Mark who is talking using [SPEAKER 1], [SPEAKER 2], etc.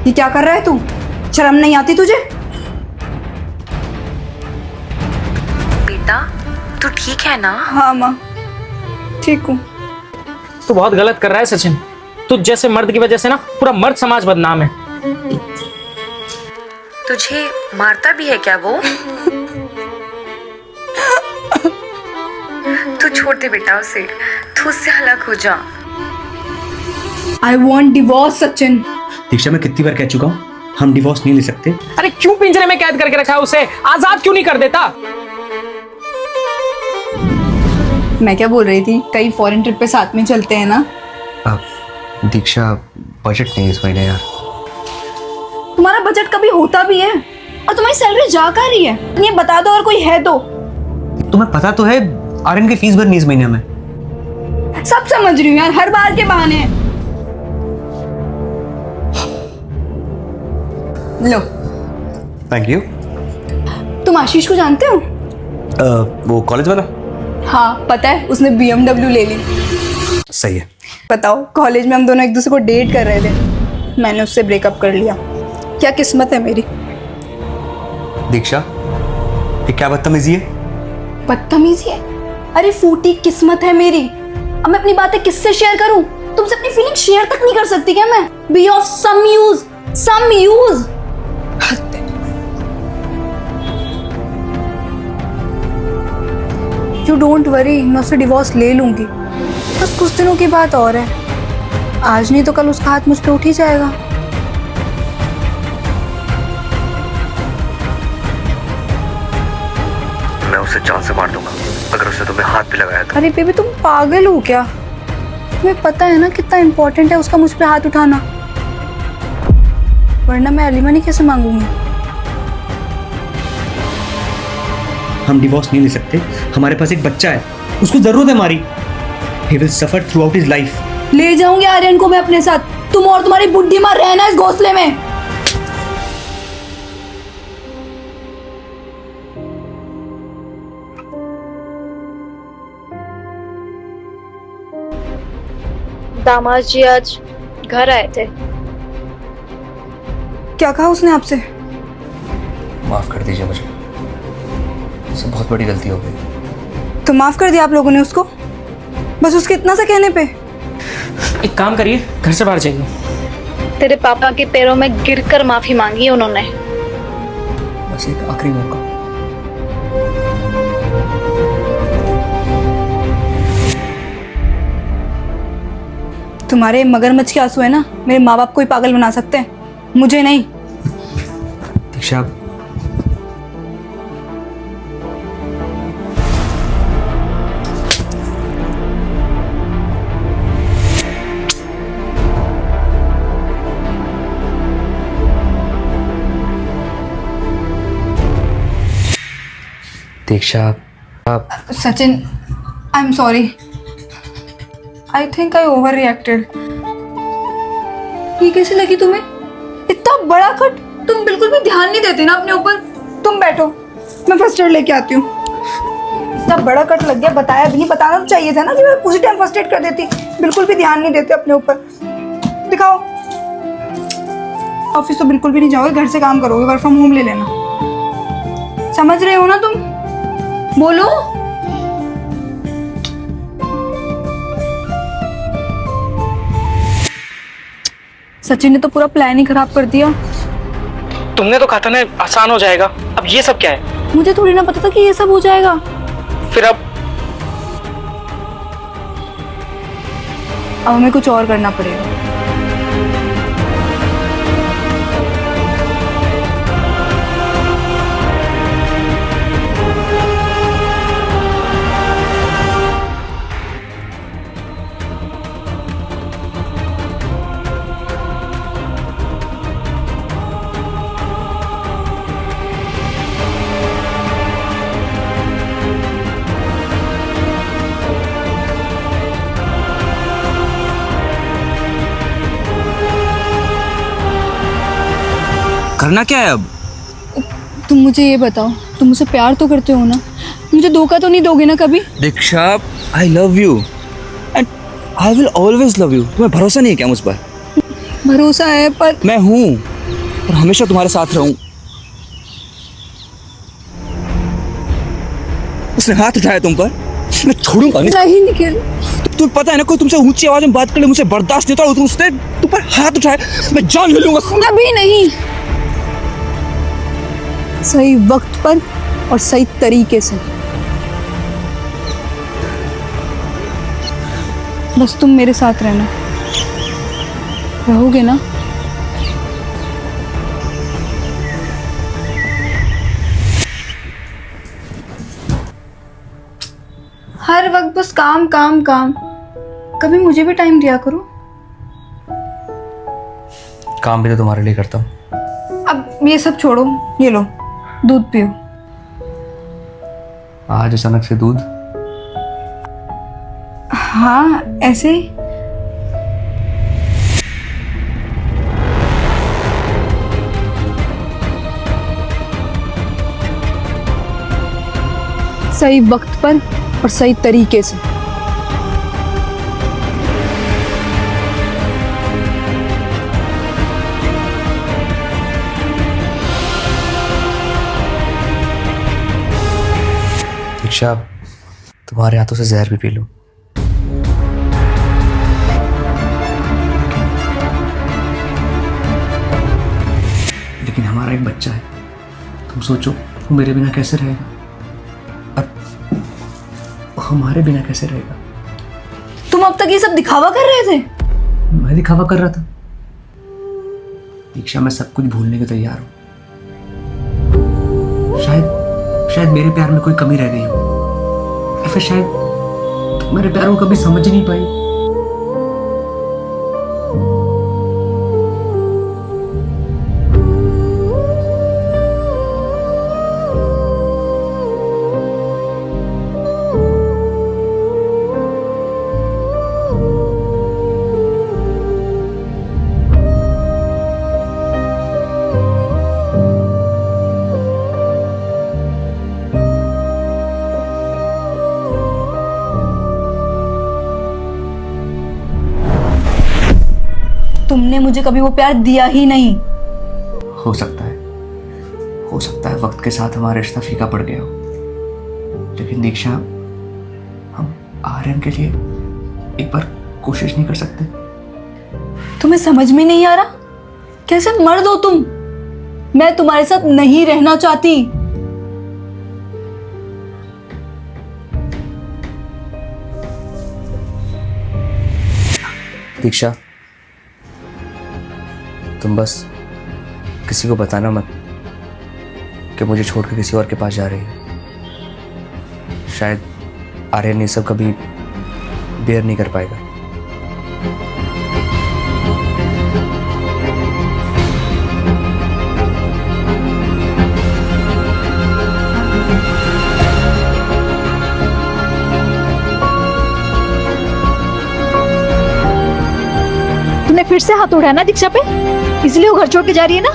[SPEAKER 1] ये क्या कर रहा है तू? शर्म नहीं आती तुझे?
[SPEAKER 2] बेटा तू ठीक है ना?
[SPEAKER 1] हाँ माँ, ठीक हूँ।
[SPEAKER 3] तू बहुत गलत कर रहा है सचिन। तू जैसे मर्द की वजह से ना पूरा मर्द समाज बदनाम है।
[SPEAKER 2] तुझे मारता भी है क्या वो? तू छोड़ दे बेटा उसे, तू उससे अलग हो जा।
[SPEAKER 1] I want divorce Sachin.
[SPEAKER 4] Diksha, मैं कितनी बार कह चुका हूँ हम डिवोर्स नहीं ले सकते।
[SPEAKER 3] अरे क्यों पिंजरे में कैद करके रखा है उसे? आजाद क्यों नहीं कर देता?
[SPEAKER 1] मैं क्या बोल रही थी, कई फॉरेन ट्रिप पे साथ में चलते हैं ना?
[SPEAKER 4] दीक्षा, बजट नहीं इस महीने यार।
[SPEAKER 1] तुम्हारा बजट कभी होता भी है? और तुम्हारी सैलरी जा कहाँ रही है? ये बता दो, और कोई है तो।
[SPEAKER 4] तुम्हें पता तो है आर्यन की फीस भरनी इस महीने में।
[SPEAKER 1] सब समझ रही हूँ यार, हर बार के बहाने हैं। लो।
[SPEAKER 4] Thank you.
[SPEAKER 1] तुम आशीष को जानते हो?
[SPEAKER 4] वो कॉलेज वाला?
[SPEAKER 1] हाँ पता है, उसने BMW ले ली।
[SPEAKER 4] सही है।
[SPEAKER 1] बताओ, कॉलेज में हम दोनों एक दूसरे को डेट कर रहे थे, मैंने उससे ब्रेकअप कर लिया। क्या किस्मत है मेरी।
[SPEAKER 4] दीक्षा, ये क्या बदतमीजी है?
[SPEAKER 1] बदतमीजी है? अरे फूटी किस्मत है मेरी। अब मैं अपनी बातें किससे शेयर करूं? तुमसे अपनी फीलिंग शेयर तक नहीं कर सकती क्या मैं? Be of some use, some use. You don't worry, मैं उससे डिवोर्स ले लूंगी। बस कुछ दिनों की बात और है, आज नहीं तो कल उसका हाथ मुझ पे उठ ही जाएगा।
[SPEAKER 4] मैं उसे जान से मार दूंगा अगर उसने तुम्हें हाथ भी लगाया तो।
[SPEAKER 1] अरे बेबी, तुम पागल हो क्या? तुम्हें पता है ना कितना इम्पोर्टेंट है उसका मुझ पे हाथ उठाना, वरना मैं एलिमनी कैसे मांगूंगी?
[SPEAKER 4] हम डिवोर्स नहीं ले सकते, हमारे पास एक बच्चा है, उसको जरूरत है हमारी। He will suffer throughout his life.
[SPEAKER 1] ले जाऊंगी आर्यन को मैं अपने साथ। तुम और तुम्हारी बुड्ढी माँ रहना इस घोंसले में।
[SPEAKER 5] दामाद जी आज घर आए थे।
[SPEAKER 1] क्या कहा उसने आपसे?
[SPEAKER 4] माफ कर दीजिए मुझे, मुझसे बहुत बड़ी गलती हो गई।
[SPEAKER 1] तो माफ कर दिया आप लोगों ने उसको? बस उसके इतना सा कहने पे?
[SPEAKER 3] एक काम करिए, घर से बाहर जाइए।
[SPEAKER 5] तेरे पापा के पैरों में गिरकर माफी मांगी उन्होंने।
[SPEAKER 4] बस एक आखिरी मौका।
[SPEAKER 1] तुम्हारे मगरमच्छ के आंसू है ना, मेरे माँ बाप को ही पागल बना सकते हैं, मुझे नहीं।
[SPEAKER 4] दीक्षा, दीक्षा, आप
[SPEAKER 1] Sachin, I am sorry. I think I over reacted. ये कैसी लगी तुम्हें? इतना बड़ा कट, तुम बिल्कुल भी ध्यान नहीं देते ना अपने ऊपर। तुम बैठो, मैं फर्स्ट एड लेके आती हूँ। इतना बड़ा कट लग गया, बताया भी नहीं। बताना तो चाहिए था ना कि मैं उसी टाइम फर्स्ट एड कर देती। बिल्कुल भी ध्यान नहीं देते अपने ऊपर। दिखाओ। ऑफिस तो बिल्कुल भी नहीं जाओगे, घर से काम करोगे, वर्क फ्रॉम होम ले लेना। समझ रहे हो ना तुम? बोलो। सचिन ने तो पूरा प्लान ही खराब कर दिया।
[SPEAKER 3] तुमने तो कहा था ना आसान हो जाएगा, अब ये सब क्या है?
[SPEAKER 1] मुझे थोड़ी ना पता था कि ये सब हो जाएगा।
[SPEAKER 3] फिर अब
[SPEAKER 1] हमें कुछ और करना पड़ेगा।
[SPEAKER 4] करना क्या है अब?
[SPEAKER 1] तुम मुझे ये बताओ, तुम मुझसे प्यार तो करते हो ना? मुझे धोखा तो नहीं दोगे ना कभी?
[SPEAKER 4] Diksha, I love you and I will always love you. तुम्हें भरोसा नहीं है क्या मुझ पर?
[SPEAKER 1] भरोसा है, पर
[SPEAKER 4] मैं हूँ।
[SPEAKER 6] और हमेशा तुम्हारे साथ रहूं। उसने हाथ उठाया तुम पर, मैं छोड़ूंगा नहीं।
[SPEAKER 1] नहीं निखिल,
[SPEAKER 6] तुम्हें पता है ना, कोई तुमसे ऊंची आवाज में बात कर ले मुझे बर्दाश्त नहीं होता, उसने तुम पर हाथ उठाया, मैं जान ले लूंगा।
[SPEAKER 1] अभी नहीं। सही वक्त पर और सही तरीके से। बस तुम मेरे साथ रहना, रहोगे ना? हर वक्त बस काम काम काम। कभी मुझे भी टाइम दिया करो।
[SPEAKER 4] काम भी तो तुम्हारे लिए करता हूँ।
[SPEAKER 1] अब ये सब छोड़ो, ये लो दूध पियो।
[SPEAKER 4] आज अचानक से दूध?
[SPEAKER 1] हाँ ऐसे ही। सही वक्त पर और सही तरीके से।
[SPEAKER 4] दीक्षा, तुम्हारे हाथों से जहर भी पी लूं? लेकिन हमारा एक बच्चा है, तुम सोचो वो मेरे बिना कैसे रहेगा, और हमारे बिना कैसे रहेगा।
[SPEAKER 1] तुम अब तक ये सब दिखावा कर रहे थे?
[SPEAKER 4] मैं दिखावा कर रहा था? दीक्षा, मैं सब कुछ भूलने को तैयार हूं। शायद मेरे प्यार में कोई कमी रह गई हो, या फिर शायद तुम मेरे प्यार को कभी समझ ही नहीं पाई।
[SPEAKER 1] तुमने मुझे कभी वो प्यार दिया ही नहीं।
[SPEAKER 4] हो सकता है वक्त के साथ हमारा रिश्ता फीका पड़ गया हो, लेकिन दीक्षा, हम आर्यन के लिए एक बार कोशिश नहीं कर सकते?
[SPEAKER 1] तुम्हें समझ में नहीं आ रहा? कैसे मर्द हो तुम? मैं तुम्हारे साथ नहीं रहना चाहती।
[SPEAKER 4] दीक्षा, तुम बस किसी को बताना मत कि मुझे छोड़कर किसी और के पास जा रही है। शायद आर्यन ये सब कभी बेयर नहीं कर पाएगा।
[SPEAKER 5] तुमने फिर से हाथ उठाया ना दीक्षा पे, इसलिए वो घर छोड़ के जा रही है ना?